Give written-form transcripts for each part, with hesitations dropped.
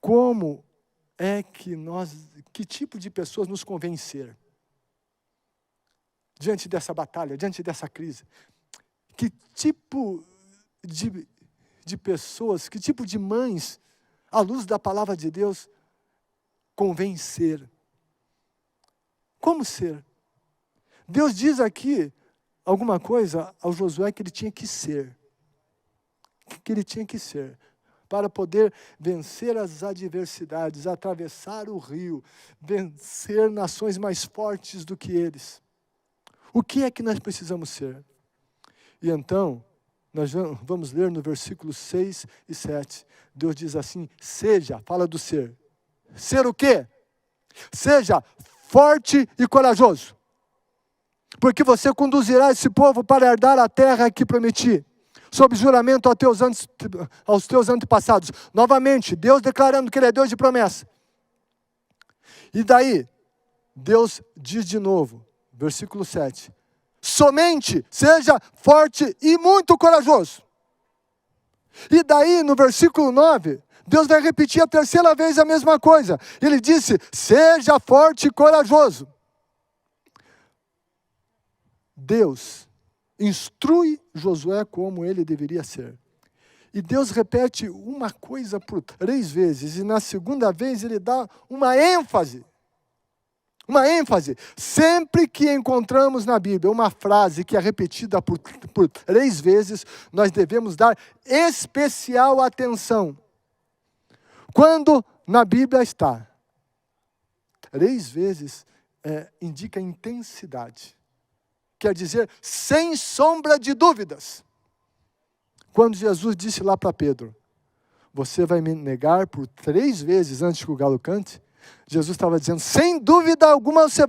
como é que tipo de pessoas nos convém ser? Diante dessa batalha, diante dessa crise. Que tipo de pessoas, que tipo de mães, à luz da palavra de Deus, convém ser? Como ser? Deus diz aqui alguma coisa ao Josué que ele tinha que ser. Que ele tinha que ser. Para poder vencer as adversidades, atravessar o rio, vencer nações mais fortes do que eles. O que é que nós precisamos ser? E então, nós vamos ler no versículos 6 e 7. Deus diz assim, seja, fala do ser. Ser o quê? Seja forte e corajoso. Porque você conduzirá esse povo para herdar a terra que prometi, sob juramento aos teus antepassados. Novamente, Deus declarando que Ele é Deus de promessa. E daí, Deus diz de novo, versículo 7. Somente seja forte e muito corajoso. E daí, no versículo 9, Deus vai repetir a terceira vez a mesma coisa. Ele disse, seja forte e corajoso. Deus instrui Josué como ele deveria ser. E Deus repete uma coisa por 3 vezes. E na segunda vez ele dá uma ênfase. Uma ênfase. Sempre que encontramos na Bíblia uma frase que é repetida por 3 vezes, nós devemos dar especial atenção. Quando na Bíblia está 3 vezes, indica intensidade. Quer dizer, sem sombra de dúvidas. Quando Jesus disse lá para Pedro, você vai me negar por 3 vezes antes que o galo cante, Jesus estava dizendo, sem dúvida alguma você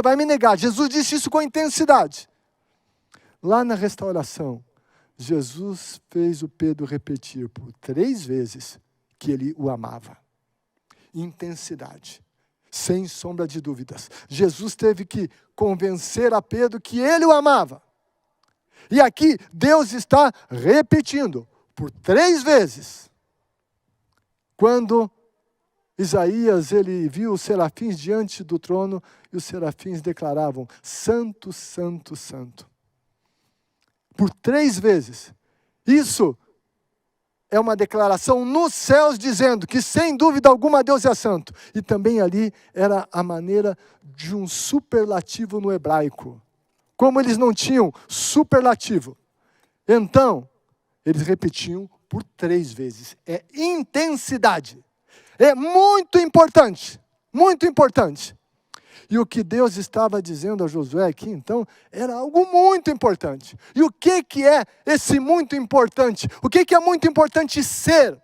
vai me negar. Jesus disse isso com intensidade. Lá na restauração, Jesus fez o Pedro repetir por 3 vezes que ele o amava. Intensidade. Sem sombra de dúvidas. Jesus teve que convencer a Pedro que ele o amava. E aqui Deus está repetindo por 3 vezes. Quando Isaías ele viu os serafins diante do trono e os serafins declaravam, Santo, Santo, Santo. Por 3 vezes. Isso é uma declaração nos céus dizendo que sem dúvida alguma Deus é santo. E também ali era a maneira de um superlativo no hebraico. Como eles não tinham superlativo, então eles repetiam por 3 vezes. É intensidade. É muito importante. Muito importante. E o que Deus estava dizendo a Josué aqui, então, era algo muito importante. E o que é esse muito importante? O que é muito importante ser?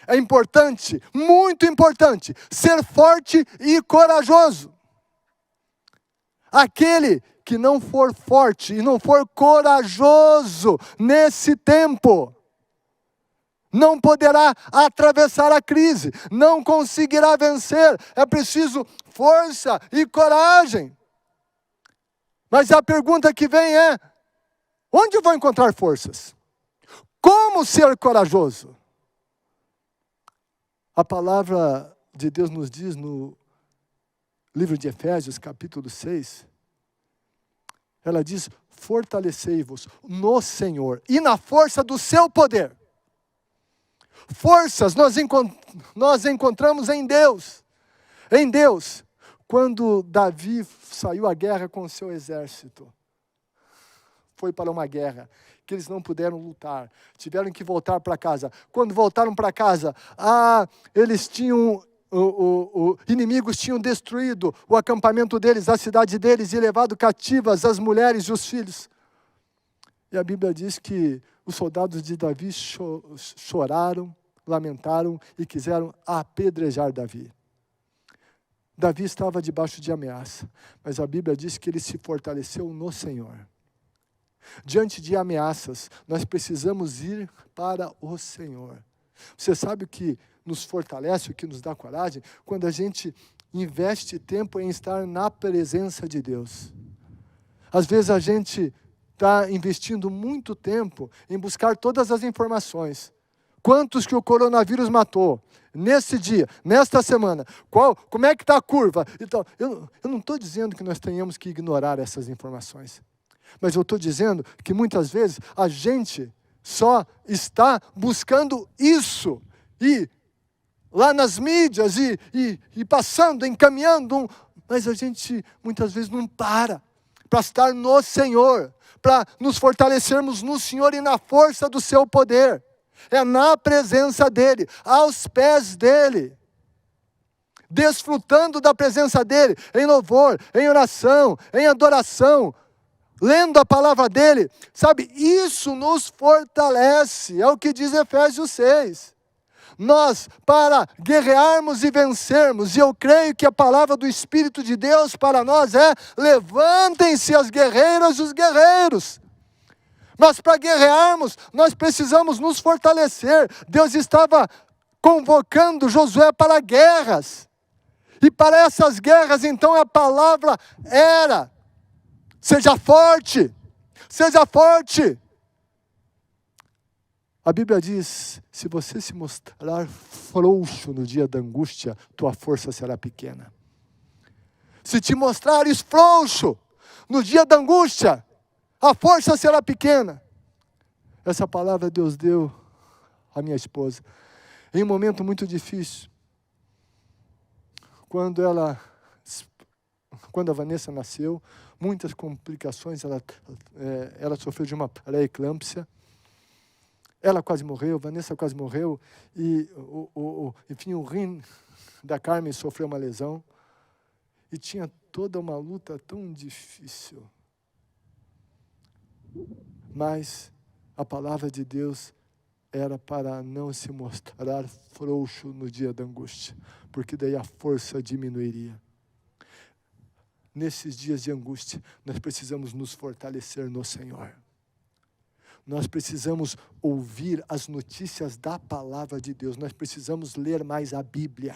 É importante, muito importante, ser forte e corajoso. Aquele que não for forte e não for corajoso nesse tempo, não poderá atravessar a crise, não conseguirá vencer. É preciso força e coragem. Mas a pergunta que vem é, onde eu vou encontrar forças? Como ser corajoso? A palavra de Deus nos diz no livro de Efésios, capítulo 6, ela diz, fortalecei-vos no Senhor e na força do seu poder. Forças nós encontramos em Deus. Em Deus. Quando Davi saiu à guerra com o seu exército, foi para uma guerra que eles não puderam lutar, tiveram que voltar para casa. Quando voltaram para casa, eles tinham, inimigos tinham destruído o acampamento deles, a cidade deles, e levado cativas as mulheres e os filhos. E a Bíblia diz que os soldados de Davi choraram, lamentaram e quiseram apedrejar Davi. Davi estava debaixo de ameaça, mas a Bíblia diz que ele se fortaleceu no Senhor. Diante de ameaças, nós precisamos ir para o Senhor. Você sabe o que nos fortalece, o que nos dá coragem? Quando a gente investe tempo em estar na presença de Deus. Às vezes a gente está investindo muito tempo em buscar todas as informações. Quantos que o coronavírus matou? nesse dia, nesta semana, como é que está a curva? Então, eu não estou dizendo que nós tenhamos que ignorar essas informações, mas eu estou dizendo que muitas vezes a gente só está buscando isso, e lá nas mídias, e passando, encaminhando, mas a gente muitas vezes não para estar no Senhor, para nos fortalecermos no Senhor e na força do seu poder. É na presença dEle, aos pés dEle, desfrutando da presença dEle, em louvor, em oração, em adoração, lendo a palavra dEle, sabe, isso nos fortalece, é o que diz Efésios 6. Nós, para guerrearmos e vencermos, e eu creio que a palavra do Espírito de Deus para nós é: levantem-se as guerreiras e os guerreiros. Mas para guerrearmos, nós precisamos nos fortalecer. Deus estava convocando Josué para guerras, e para essas guerras, então, a palavra era: seja forte, seja forte. A Bíblia diz: se você se mostrar frouxo no dia da angústia, tua força será pequena. Se te mostrares frouxo no dia da angústia, a força será pequena. Essa palavra Deus deu à minha esposa em um momento muito difícil. Quando a Vanessa nasceu, muitas complicações, ela sofreu de uma pré-eclâmpsia. Ela quase morreu, Vanessa quase morreu, e enfim, o rim da Carmen sofreu uma lesão, e tinha toda uma luta tão difícil. Mas a palavra de Deus era para não se mostrar frouxo no dia da angústia, porque daí a força diminuiria. Nesses dias de angústia, nós precisamos nos fortalecer no Senhor. Nós precisamos ouvir as notícias da palavra de Deus. Nós precisamos ler mais a Bíblia.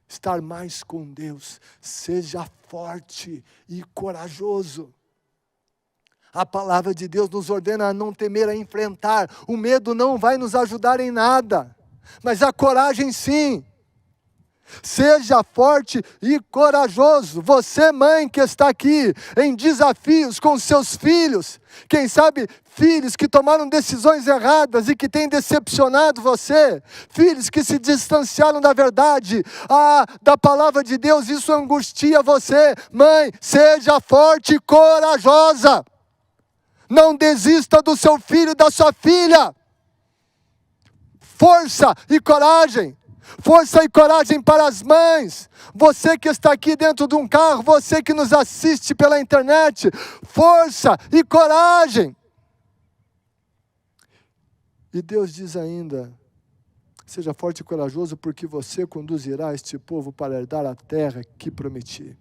Estar mais com Deus. Seja forte e corajoso. A palavra de Deus nos ordena a não temer, a enfrentar. O medo não vai nos ajudar em nada, mas a coragem sim. Seja forte e corajoso. Você, mãe, que está aqui em desafios com seus filhos, quem sabe filhos que tomaram decisões erradas e que têm decepcionado você, filhos que se distanciaram da verdade, da palavra de Deus, isso angustia você. Mãe, seja forte e corajosa. Não desista do seu filho e da sua filha. Força e coragem. Força e coragem para as mães. Você que está aqui dentro de um carro, você que nos assiste pela internet, força e coragem. E Deus diz ainda: seja forte e corajoso, porque você conduzirá este povo para herdar a terra que prometi.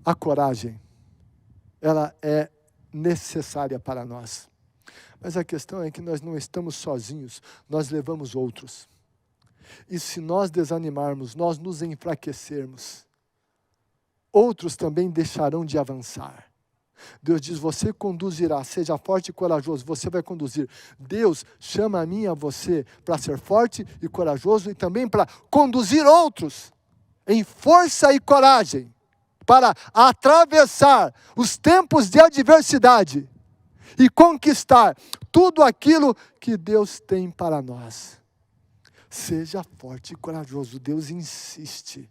A coragem, ela é necessária para nós. Mas a questão é que nós não estamos sozinhos, nós levamos outros. E se nós desanimarmos, nós nos enfraquecermos, outros também deixarão de avançar. Deus diz: você conduzirá, seja forte e corajoso, você vai conduzir. Deus chama a mim e a você para ser forte e corajoso e também para conduzir outros em força e coragem, para atravessar os tempos de adversidade e conquistar tudo aquilo que Deus tem para nós. Seja forte e corajoso, Deus insiste.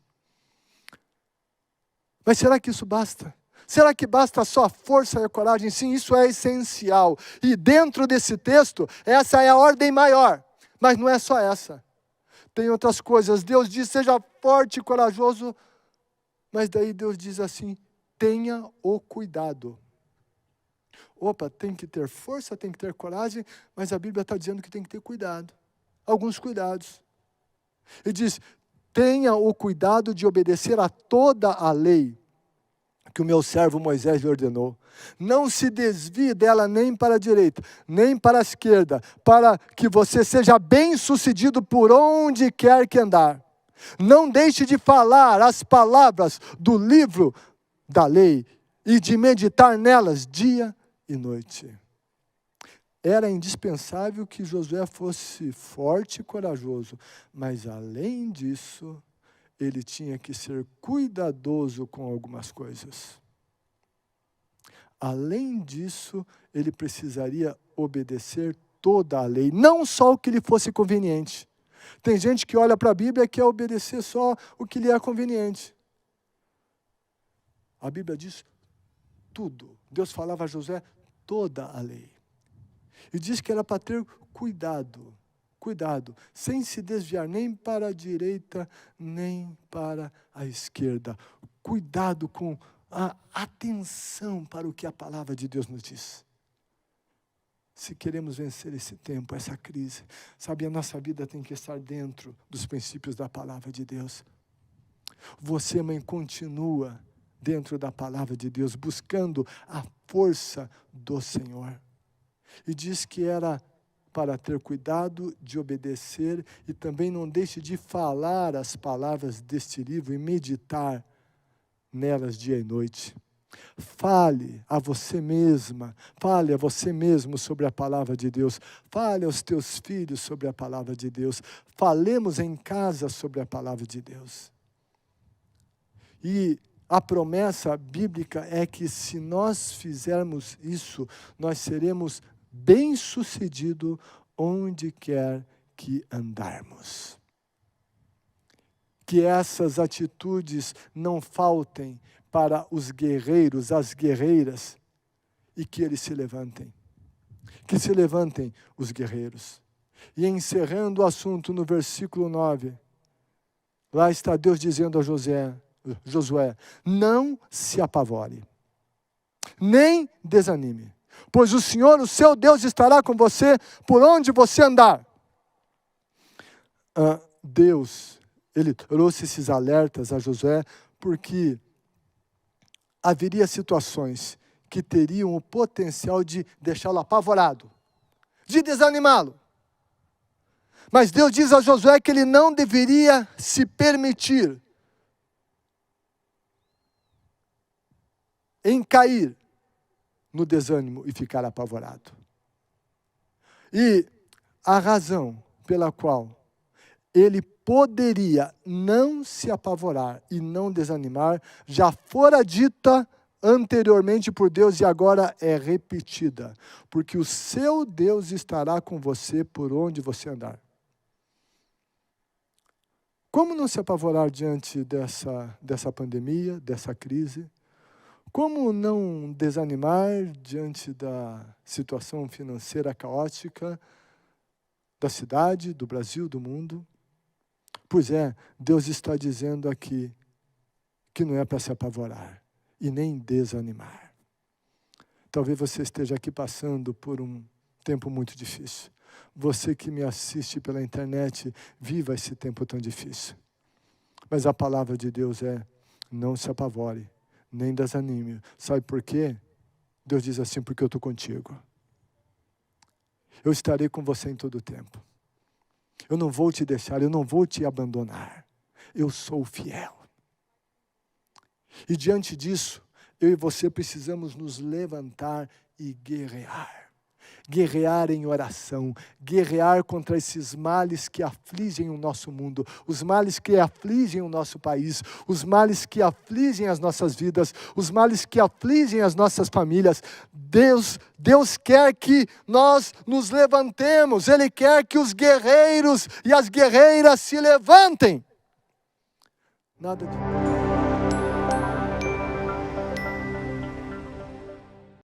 Mas será que isso basta? Será que basta só a força e a coragem? Sim, isso é essencial. E dentro desse texto, essa é a ordem maior. Mas não é só essa. Tem outras coisas. Deus diz: seja forte e corajoso. Mas daí Deus diz assim: tenha o cuidado. Opa, tem que ter força, tem que ter coragem, mas a Bíblia está dizendo que tem que ter cuidado. Alguns cuidados. Ele diz: tenha o cuidado de obedecer a toda a lei que o meu servo Moisés lhe ordenou. Não se desvie dela nem para a direita, nem para a esquerda, para que você seja bem-sucedido por onde quer que andar. Não deixe de falar as palavras do livro da lei e de meditar nelas dia e noite. Era indispensável que Josué fosse forte e corajoso, mas além disso, ele tinha que ser cuidadoso com algumas coisas. Além disso, ele precisaria obedecer toda a lei, não só o que lhe fosse conveniente. Tem gente que olha para a Bíblia e quer obedecer só o que lhe é conveniente. A Bíblia diz tudo. Deus falava a Josué toda a lei. E diz que era para ter cuidado, sem se desviar nem para a direita, nem para a esquerda. Cuidado com a atenção para o que a palavra de Deus nos diz. Se queremos vencer esse tempo, essa crise, sabe, a nossa vida tem que estar dentro dos princípios da palavra de Deus. Você, mãe, continua dentro da palavra de Deus, buscando a força do Senhor. E diz que era para ter cuidado de obedecer e também não deixe de falar as palavras deste livro e meditar nelas dia e noite. Fale a você mesma, fale a você mesmo sobre a palavra de Deus, fale aos teus filhos sobre a palavra de Deus, falemos em casa sobre a palavra de Deus. E a promessa bíblica é que se nós fizermos isso, nós seremos bem-sucedidos onde quer que andarmos. Que essas atitudes não faltem para os guerreiros, as guerreiras, e que eles se levantem. Que se levantem os guerreiros. E encerrando o assunto no versículo 9, lá está Deus dizendo a Josué, não se apavore, nem desanime, pois o Senhor, o seu Deus, estará com você por onde você andar. Deus, ele trouxe esses alertas a Josué, porque haveria situações que teriam o potencial de deixá-lo apavorado, de desanimá-lo. Mas Deus diz a Josué que ele não deveria se permitir em cair no desânimo e ficar apavorado. E a razão pela qual ele poderia não se apavorar e não desanimar já fora dita anteriormente por Deus e agora é repetida. Porque o seu Deus estará com você por onde você andar. Como não se apavorar diante dessa pandemia, dessa crise? Como não desanimar diante da situação financeira caótica da cidade, do Brasil, do mundo? Pois é, Deus está dizendo aqui que não é para se apavorar e nem desanimar. Talvez você esteja aqui passando por um tempo muito difícil. Você que me assiste pela internet, viva esse tempo tão difícil. Mas a palavra de Deus é, não se apavore, nem desanime. Sabe por quê? Deus diz assim, porque eu estou contigo. Eu estarei com você em todo o tempo. Eu não vou te deixar, eu não vou te abandonar. Eu sou fiel. E diante disso, eu e você precisamos nos levantar e guerrear. Guerrear em oração, guerrear contra esses males que afligem o nosso mundo, os males que afligem o nosso país, os males que afligem as nossas vidas, os males que afligem as nossas famílias. Deus quer que nós nos levantemos, Ele quer que os guerreiros e as guerreiras se levantem. Nada de